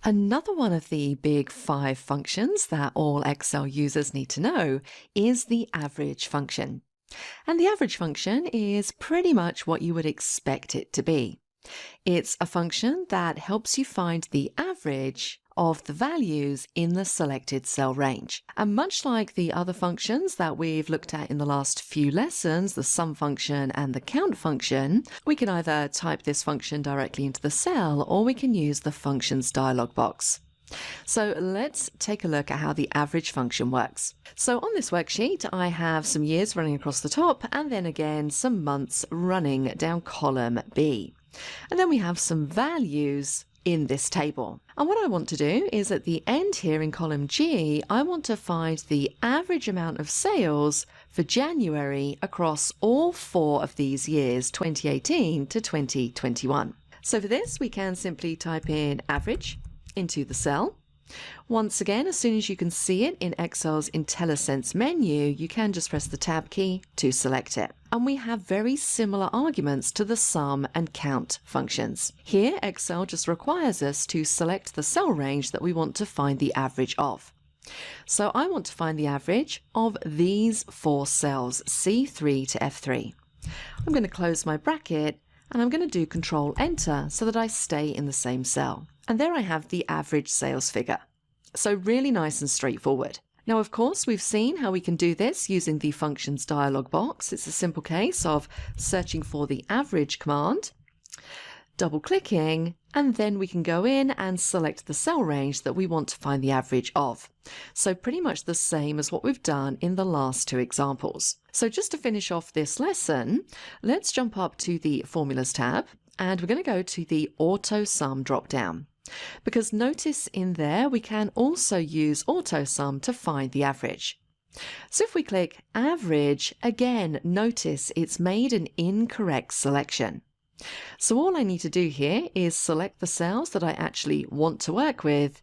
Another one of the big five functions that all Excel users need to know is the average function. And the average function is pretty much what you would expect it to be. It's a function that helps you find the average of the values in the selected cell range. And much like the other functions that we've looked at in the last few lessons, the sum function and the count function, we can either type this function directly into the cell or we can use the functions dialog box. So let's take a look at how the average function works. So on this worksheet, I have some years running across the top and then again some months running down column B. And then we have some values in this table. And what I want to do is at the end here in column G, I want to find the average amount of sales for January across all four of these years, 2018 to 2021. So for this, we can simply type in average into the cell. Once again, as soon as you can see it in Excel's IntelliSense menu, you can just press the Tab key to select it. And we have very similar arguments to the sum and count functions. Here, Excel just requires us to select the cell range that we want to find the average of. So I want to find the average of these four cells, C3 to F3. I'm going to close my bracket and I'm going to do Control Enter so that I stay in the same cell. And there I have the average sales figure. So really nice and straightforward. Now, of course, we've seen how we can do this using the functions dialog box. It's a simple case of searching for the average command, double clicking, and then we can go in and select the cell range that we want to find the average of. So pretty much the same as what we've done in the last two examples. So just to finish off this lesson, let's jump up to the Formulas tab and we're going to go to the Auto Sum drop-down. Because notice in there we can also use Auto Sum to find the average. So if we click Average, again notice it's made an incorrect selection. So all I need to do here is select the cells that I actually want to work with,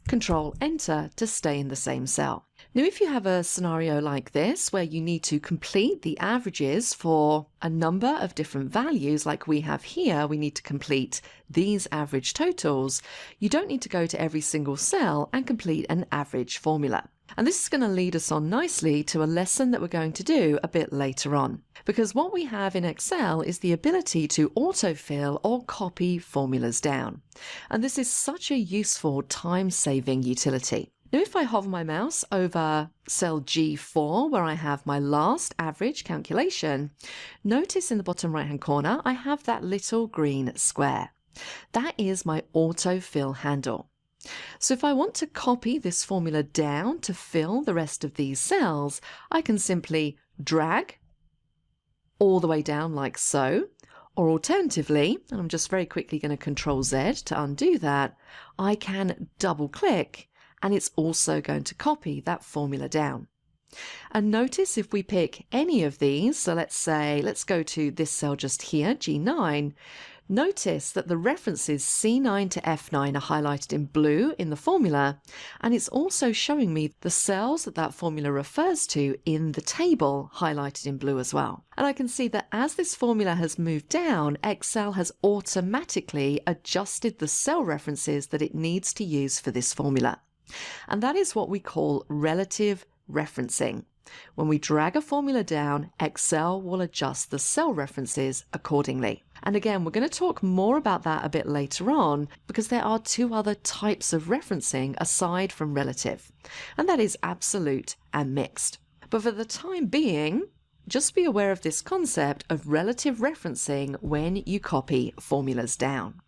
Control Enter to stay in the same cell. Now if you have a scenario like this where you need to complete the averages for a number of different values like we have here, we need to complete these average totals, you don't need to go to every single cell and complete an average formula. And this is going to lead us on nicely to a lesson that we're going to do a bit later on. Because what we have in Excel is the ability to autofill or copy formulas down. And this is such a useful time-saving utility. Now if I hover my mouse over cell G4 where I have my last average calculation, notice in the bottom right hand corner I have that little green square. That is my autofill handle. So if I want to copy this formula down to fill the rest of these cells, I can simply drag all the way down like so, or alternatively, and I'm just very quickly going to Control Z to undo that, I can double click and it's also going to copy that formula down. And notice if we pick any of these, so let's go to this cell just here, G9, notice that the references C9 to F9 are highlighted in blue in the formula, and it's also showing me the cells that that formula refers to in the table highlighted in blue as well. And I can see that as this formula has moved down, Excel has automatically adjusted the cell references that it needs to use for this formula. And that is what we call relative referencing. When we drag a formula down, Excel will adjust the cell references accordingly. And again, we're going to talk more about that a bit later on because there are two other types of referencing aside from relative, and that is absolute and mixed. But for the time being, just be aware of this concept of relative referencing when you copy formulas down.